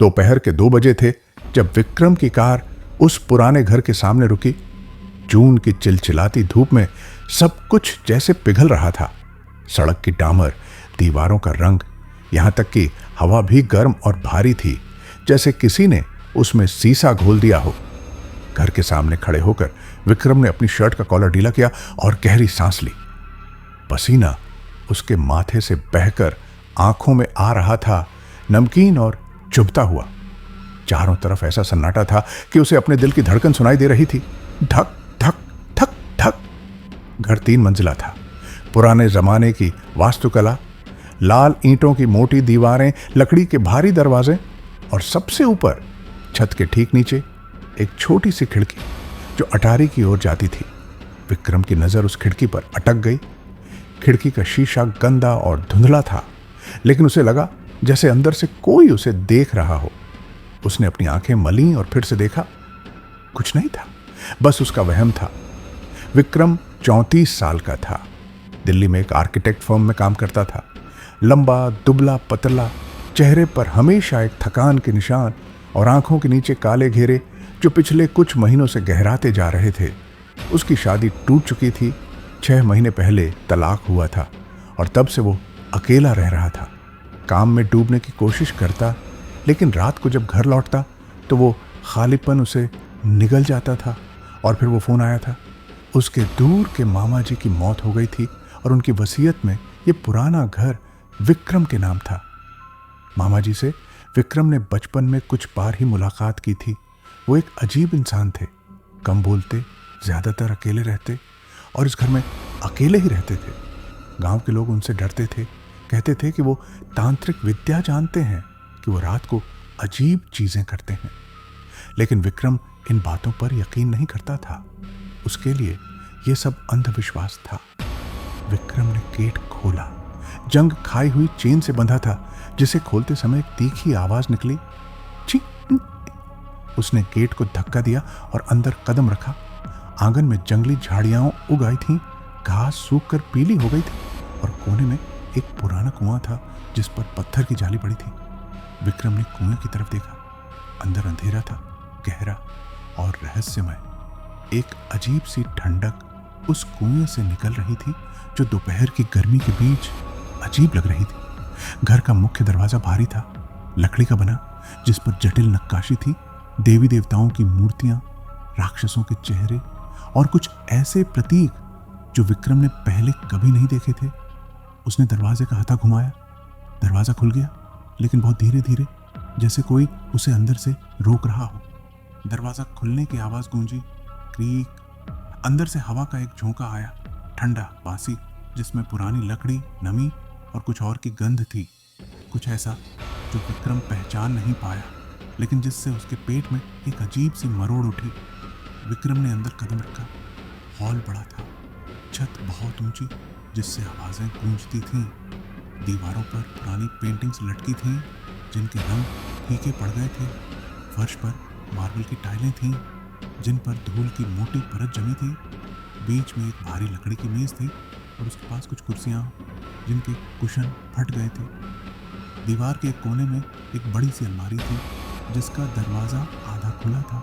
दोपहर के 2 बजे थे जब विक्रम की कार उस पुराने घर के सामने रुकी। जून की चिलचिलाती धूप में सब कुछ जैसे पिघल रहा था। सड़क की डामर, दीवारों का रंग, यहां तक कि हवा भी गर्म और भारी थी, जैसे किसी ने उसमें सीसा घोल दिया हो। घर के सामने खड़े होकर विक्रम ने अपनी शर्ट का कॉलर ढीला किया और गहरी सांस ली। पसीना उसके माथे से बहकर आंखों में आ रहा था, नमकीन और चुभता हुआ। चारों तरफ ऐसा सन्नाटा था कि उसे अपने दिल की धड़कन सुनाई दे रही थी। धक धक धक धक। घर 3 मंजिला था। पुराने जमाने की वास्तुकला, लाल ईंटों की मोटी दीवारें, लकड़ी के भारी दरवाजे और सबसे ऊपर छत के ठीक नीचे एक छोटी सी खिड़की जो अटारी की ओर जाती थी। विक्रम की नजर उस खिड़की पर अटक गई। खिड़की का शीशा गंदा और धुंधला था, लेकिन उसे लगा जैसे अंदर से कोई उसे देख रहा हो। उसने अपनी आंखें मलीं और फिर से देखा। कुछ नहीं था, बस उसका वहम था। विक्रम 34 साल का था। दिल्ली में एक आर्किटेक्ट फर्म में काम करता था। लंबा, दुबला, पतला, चेहरे पर हमेशा एक थकान के निशान और आंखों के नीचे काले घेरे जो पिछले कुछ महीनों से गहराते जा रहे थे। उसकी शादी टूट चुकी थी। 6 महीने पहले तलाक हुआ था और तब से वो अकेला रह रहा था। काम में डूबने की कोशिश करता, लेकिन रात को जब घर लौटता तो वो खालीपन उसे निगल जाता था। और फिर वो फोन आया था। उसके दूर के मामा जी की मौत हो गई थी और उनकी वसीयत में ये पुराना घर विक्रम के नाम था। मामा जी से विक्रम ने बचपन में कुछ बार ही मुलाकात की थी। वो एक अजीब इंसान थे, कम बोलते, ज्यादातर अकेले रहते और इस घर में अकेले ही रहते थे। गांव के लोग उनसे डरते थे, कहते थे कि वो तांत्रिक विद्या जानते हैं, कि वो रात को अजीब चीजें करते हैं। लेकिन विक्रम इन बातों पर यकीन नहीं करता था। उसके लिए यह सब अंधविश्वास था। विक्रम ने गेट खोला। जंग खाई हुई चेन से बंधा था, जिसे खोलते समय एक तीखी आवाज निकली। छी! उसने गेट को धक्का दिया और अंदर कदम रखा। आंगन में जंगली झाड़ियां उग आई थीं, घास सूख कर पीली हो गई थी और कोने में एक पुराना कुआं था जिस पर पत्थर की जाली पड़ी थी। विक्रम ने कुएं की तरफ देखा। अंदर अंधेरा था, गहरा और रहस्यमय। एक अजीब सी ठंडक उस कुएं से निकल रही थी जो दोपहर की गर्मी के बीच अजीब लग रही थी। घर का मुख्य दरवाजा भारी था, लकड़ी का बना, जिस पर जटिल नक्काशी थी, देवी देवताओं की मूर्तियां, राक्षसों के चेहरे और कुछ ऐसे प्रतीक जो विक्रम ने पहले कभी नहीं देखे थे। उसने दरवाजे का हथा घुमाया। दरवाजा खुल गया, लेकिन बहुत धीरे धीरे, जैसे कोई उसे अंदर से रोक रहा हो। दरवाजा खुलने की आवाज गूंजी, क्रीक। अंदर से हवा का एक झोंका आया, ठंडा, बासी, जिसमें पुरानी लकड़ी, नमी और कुछ और की गंध थी। कुछ ऐसा जो विक्रम पहचान नहीं पाया, लेकिन जिससे उसके पेट में एक अजीब सी मरोड़ उठी। विक्रम ने अंदर कदम रखा। हॉल बड़ा था, छत बहुत ऊंची, जिससे आवाजें गूंजती थीं। दीवारों पर पुरानी पेंटिंग्स लटकी थीं, जिनके रंग फीके पड़ गए थे। फर्श पर मार्बल की टाइलें थीं, जिन पर धूल की मोटी परत जमी थी। बीच में एक भारी लकड़ी की मेज थी और उसके पास कुछ कुर्सियां, जिनके कुशन फट गए थे। दीवार के एक कोने में एक बड़ी सी अलमारी थी, जिसका दरवाजा आधा खुला था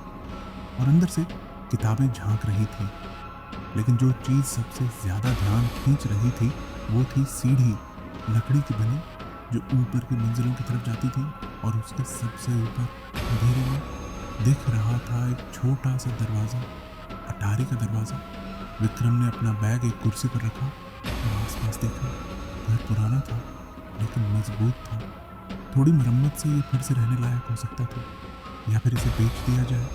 और अंदर से किताबें झांक रही थी। लेकिन जो चीज सबसे ज्यादा ध्यान खींच रही थी वो थी सीढ़ी, लकड़ी की बनी, जो ऊपर की मंजिलों की तरफ जाती थी। और उसके सबसे ऊपर अंधेरे में दिख रहा था एक छोटा सा दरवाजा, अटारी का दरवाजा। विक्रम ने अपना बैग एक कुर्सी पर रखा और आसपास देखा। घर पुराना था, लेकिन मजबूत था। थोड़ी मरम्मत से ये फिर से रहने लायक हो सकता था, या फिर इसे बेच दिया जाए।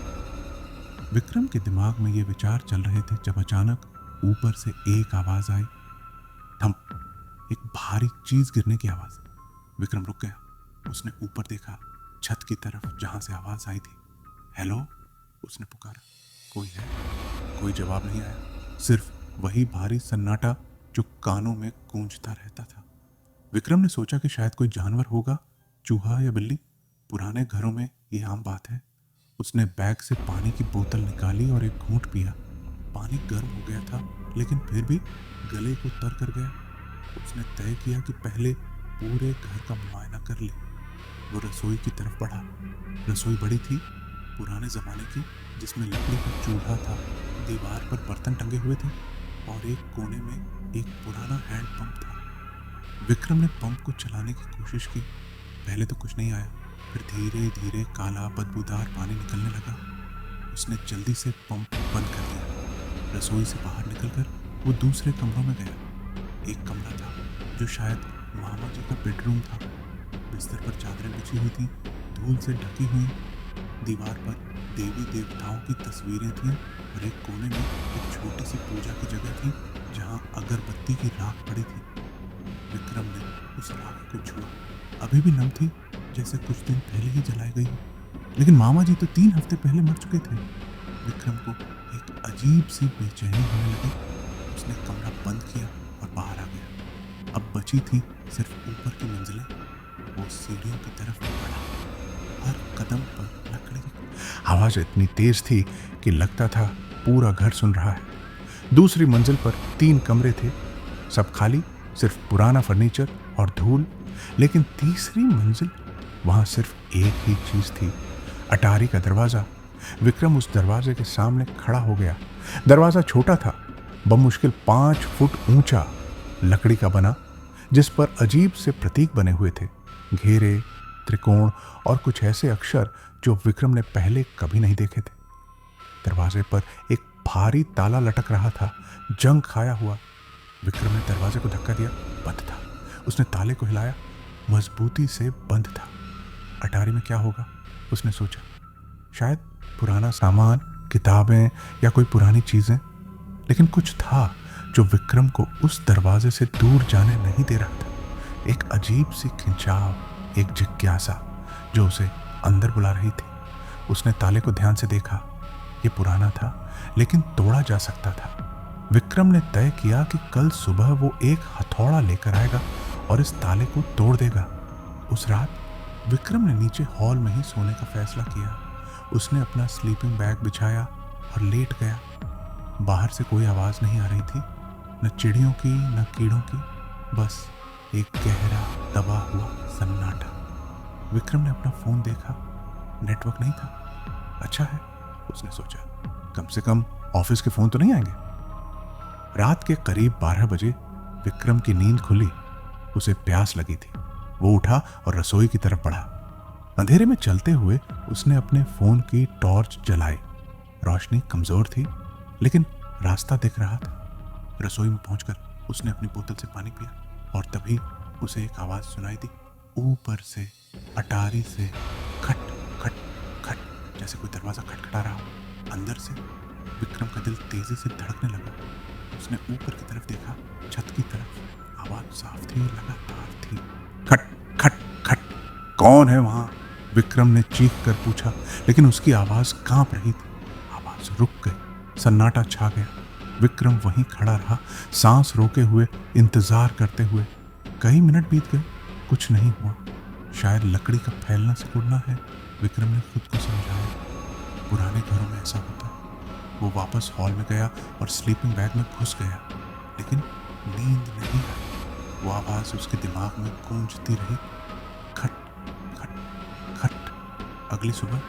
विक्रम के दिमाग में ये विचार चल रहे थे जब अचानक ऊपर से एक आवाज आई। थम। एक भारी चीज गिरने की आवाज। विक्रम रुक गया। उसने ऊपर देखा, छत की तरफ, जहां से आवाज आई थी। हेलो, उसने पुकारा। कोई है? कोई जवाब नहीं आया, सिर्फ वही भारी सन्नाटा जो कानों में गूंजता रहता था। विक्रम ने सोचा कि शायद कोई जानवर होगा, चूहा या बिल्ली। पुराने घरों में ये आम बात है। उसने बैग से पानी की बोतल निकाली और एक घूंट पिया। पानी गर्म हो गया था, लेकिन फिर भी गले को तर कर गया। उसने तय किया कि पहले पूरे घर का मुआयना कर ले। वो रसोई की तरफ बढ़ा। रसोई बड़ी थी, पुराने ज़माने की, जिसमें लकड़ी का चूल्हा था, दीवार पर बर्तन टंगे हुए थे और एक कोने में एक पुराना हैंड पंप था। विक्रम ने पंप को चलाने की कोशिश की। पहले तो कुछ नहीं आया, फिर धीरे धीरे काला बदबूदार पानी निकलने लगा। उसने जल्दी से पंप बंद कर दिया। रसोई से बाहर निकलकर वो दूसरे कमरों में गया। एक कमरा था जो शायद मामा जी का बेडरूम था। बिस्तर पर चादरें बिछी हुई थी, धूल से ढकी हुई। दीवार पर देवी देवताओं की तस्वीरें थीं और एक कोने में एक छोटी सी पूजा की जगह थी जहां अगरबत्ती की राख पड़ी थी। विक्रम ने उस राख को छुआ। अभी भी नम थी, जैसे कुछ दिन पहले ही जलाई गई, लेकिन मामा जी तो 3 हफ्ते पहले मर चुके थे। विक्रम को एक अजीब सी बेचैनी होने लगी। उसने कमरा बंद किया और बाहर आ गया। अब बची थी सिर्फ ऊपर की मंजिलें। वो सीढ़ियों की तरफ बढ़ा। हर कदम पर लकड़ी की आवाज इतनी तेज थी कि लगता था पूरा घर सुन रहा है। दूसरी मंजिल पर 3 कमरे थे, सब खाली, सिर्फ पुराना फर्नीचर और धूल। लेकिन तीसरी मंजिल, वहां सिर्फ एक ही चीज थी, अटारी का दरवाजा। विक्रम उस दरवाजे के सामने खड़ा हो गया। दरवाजा छोटा था, बमुश्किल 5 फुट ऊंचा, लकड़ी का बना, जिस पर अजीब से प्रतीक बने हुए थे, घेरे, त्रिकोण और कुछ ऐसे अक्षर जो विक्रम ने पहले कभी नहीं देखे थे। दरवाजे पर एक भारी ताला लटक रहा था, जंग खाया हुआ। विक्रम ने दरवाजे को धक्का दिया, बंद था। उसने ताले को हिलाया, मजबूती से बंद था। अटारी में क्या होगा, उसने सोचा। शायद पुराना सामान, किताबें या कोई पुरानी चीजें। लेकिन कुछ था जो विक्रम को उस दरवाजे से दूर जाने नहीं दे रहा था। एक अजीब सी खिंचाव, एक जिज्ञासा जो उसे अंदर बुला रही थी। उसने ताले को ध्यान से देखा। ये पुराना था, लेकिन तोड़ा जा सकता था। विक्रम ने तय किया कि कल सुबह वो एक हथौड़ा लेकर आएगा और इस ताले को तोड़ देगा। उस रात विक्रम ने नीचे हॉल में ही सोने का फैसला किया। उसने अपना स्लीपिंग बैग बिछाया और लेट गया। बाहर से कोई आवाज नहीं आ रही थी, न चिड़ियों की न कीड़ों की, बस एक गहरा दबा हुआ सन्नाटा। विक्रम ने अपना फोन देखा, नेटवर्क नहीं था। अच्छा है, उसने सोचा, कम से कम ऑफिस के फोन तो नहीं आएंगे। रात के करीब 12 बजे विक्रम की नींद खुली। उसे प्यास लगी थी। वो उठा और रसोई की तरफ बढ़ा। अंधेरे में चलते हुए उसने अपने फोन की टॉर्च जलाई। रोशनी कमजोर थी, लेकिन रास्ता दिख रहा था। रसोई में पहुंचकर उसने अपनी बोतल से पानी पिया और तभी उसे एक आवाज सुनाई दी, ऊपर से, अटारी से, खट खट खट, जैसे कोई दरवाजा खटखटा रहा हो। अंदर से विक्रम का दिल तेजी से धड़कने लगा। उसने ऊपर की तरफ देखा, छत की तरफ। आवाज साफ थी, लगातार थी, खट खट खट। कौन है वहां? विक्रम ने चीख कर पूछा, लेकिन उसकी आवाज कांप रही थी। आवाज रुक गई, सन्नाटा छा गया। विक्रम वहीं खड़ा रहा, सांस रोके हुए, इंतजार करते हुए। कई मिनट बीत गए, कुछ नहीं हुआ। शायद लकड़ी का फैलना सिकुड़ना है, विक्रम ने खुद को समझाया। पुराने घरों में ऐसा होता है। वो वापस हॉल में गया और स्लीपिंग बैग में घुस गया, लेकिन नींद नहीं आई। वो आवाज उसके दिमाग में गूंजती रही, खट खट खट। अगली सुबह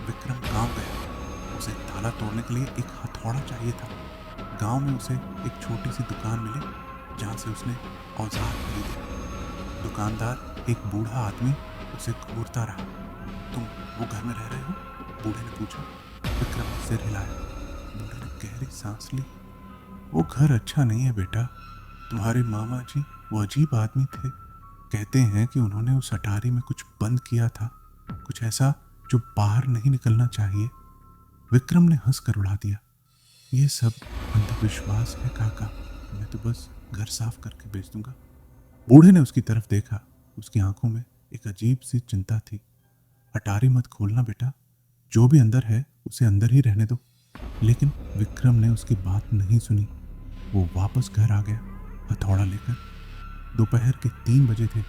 विक्रम गांव गया। उसे ताला तोड़ने के लिए एक हथौड़ा चाहिए था। गांव में उसे एक छोटी सी दुकान मिली जहां से उसने औजार खरीदे। दुकानदार, एक बूढ़ा आदमी, उसे घूरता रहा। तुम वो घर में रह रहे हो? बूढ़े ने पूछा। विक्रम ने सिर हिलाया। बूढ़े ने गहरी सांस ली। वो घर अच्छा नहीं है बेटा। तुम्हारे मामा जी वो अजीब आदमी थे। कहते हैं कि उन्होंने उस अटारी में कुछ बंद किया था, कुछ ऐसा जो बाहर नहीं निकलना चाहिए। विक्रम ने हंसकर उड़ा दिया। ये सब अंधविश्वास है काका, मैं तो बस घर साफ करके बेच दूंगा। बूढ़े ने उसकी तरफ देखा। उसकी आंखों में एक अजीब सी चिंता थी। अटारी मत खोलना बेटा, जो भी अंदर है उसे अंदर ही रहने दो। लेकिन विक्रम ने उसकी बात नहीं सुनी। वो वापस घर आ गया, हथौड़ा लेकर। दोपहर के 3 बजे थे,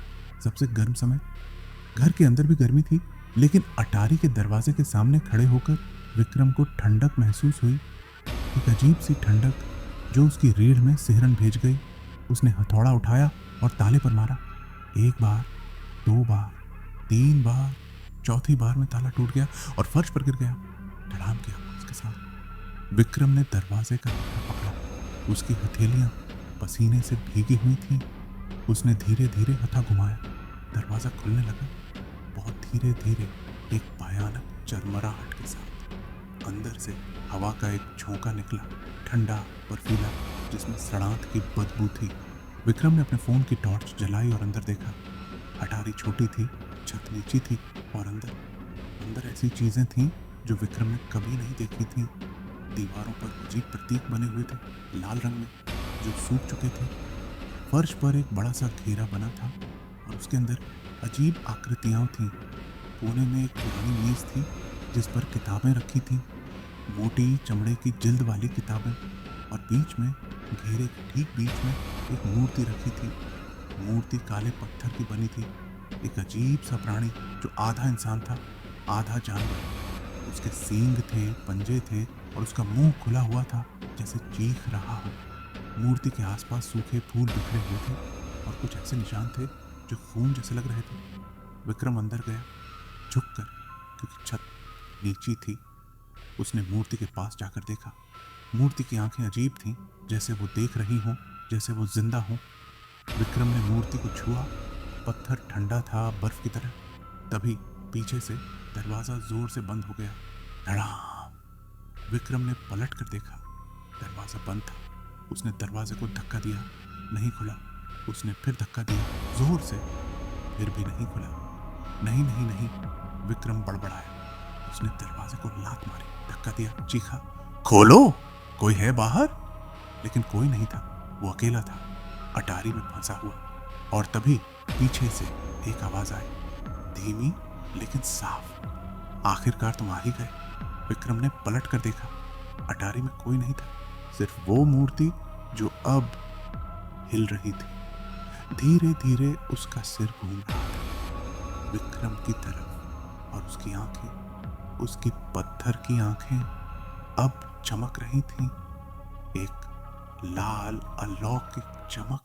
सबसे गर्म समय। घर के अंदर भी गर्मी थी, लेकिन अटारी के दरवाजे के सामने खड़े होकर विक्रम को ठंडक महसूस हुई। एक अजीब सी ठंडक जो उसकी रीढ़ में सिहरन भेज गई। उसने हथौड़ा उठाया और ताले पर मारा। 1 बार, 2 बार, 3 बार। चौथी बार में ताला टूट गया और फर्श पर गिर गया धड़ाम की आवाज के साथ। विक्रम ने दरवाजे का पकड़ा पकड़ा। उसकी हथेलियां पसीने से भीगी हुई थीं। उसने धीरे धीरे हथा घुमाया। दरवाजा खुलने लगा, बहुत धीरे धीरे, एक भयानक चरमराहट के साथ। अंदर से हवा का एक झोंका निकला, ठंडा बर्फीला, जिसमें सड़ांत की बदबू थी। विक्रम ने अपने फोन की टॉर्च जलाई और अंदर देखा। अटारी छोटी थी, छत नीची थी और अंदर ऐसी चीजें थीं जो विक्रम ने कभी नहीं देखी थीं। दीवारों पर अजीब प्रतीक बने हुए थे, लाल रंग में, जो सूख चुके थे। फर्श पर एक बड़ा सा घेरा बना था और उसके अंदर अजीब आकृतियां थीं। कोने में एक पुरानी मेज थी जिस पर किताबें रखी थीं, मोटी चमड़े की जिल्द वाली किताबें, और बीच में, घेरे के ठीक बीच में, एक मूर्ति रखी थी। मूर्ति काले पत्थर की बनी थी। एक अजीब सा प्राणी जो आधा इंसान था, आधा जानवर। उसके सींग थे, पंजे थे और उसका मुंह खुला हुआ था जैसे चीख रहा हो। मूर्ति के आसपास सूखे फूल बिखरे हुए थे और कुछ ऐसे निशान थे जो खून जैसे लग रहे थे। विक्रम अंदर गया, झुककर, क्योंकि छत नीची थी। उसने मूर्ति के पास जाकर देखा। मूर्ति की आंखें अजीब थीं, जैसे वो देख रही हों, जैसे वो जिंदा हों। विक्रम ने मूर्ति को छुआ। पत्थर ठंडा था, बर्फ की तरह। तभी पीछे से दरवाजा जोर से बंद हो गया। धड़ाम। विक्रम ने पलट कर देखा, दरवाजा बंद था। उसने दरवाजे को धक्का दिया, नहीं खुला। उसने फिर धक्का दिया, जोर से, फिर भी नहीं खुला। नहीं नहीं नहीं, विक्रम बड़बड़ाया। उसने दरवाजे को लात मारी, धक्का दिया, चीखा, खोलो, कोई है बाहर? लेकिन कोई नहीं था। वो अकेला था, अटारी में फंसा हुआ। और तभी पीछे से एक आवाज आई, धीमी लेकिन साफ, आखिरकार तुम आ ही गए। विक्रम ने पलट कर देखा। अटारी में कोई नहीं था, सिर्फ वो मूर्ति जो अब हिल रही थी। धीरे धीरे उसका सिर घूम रहा था विक्रम की तरफ, और उसकी आंखें, उसकी पत्थर की आंखें अब चमक रही थीं, एक लाल अलौकिक चमक।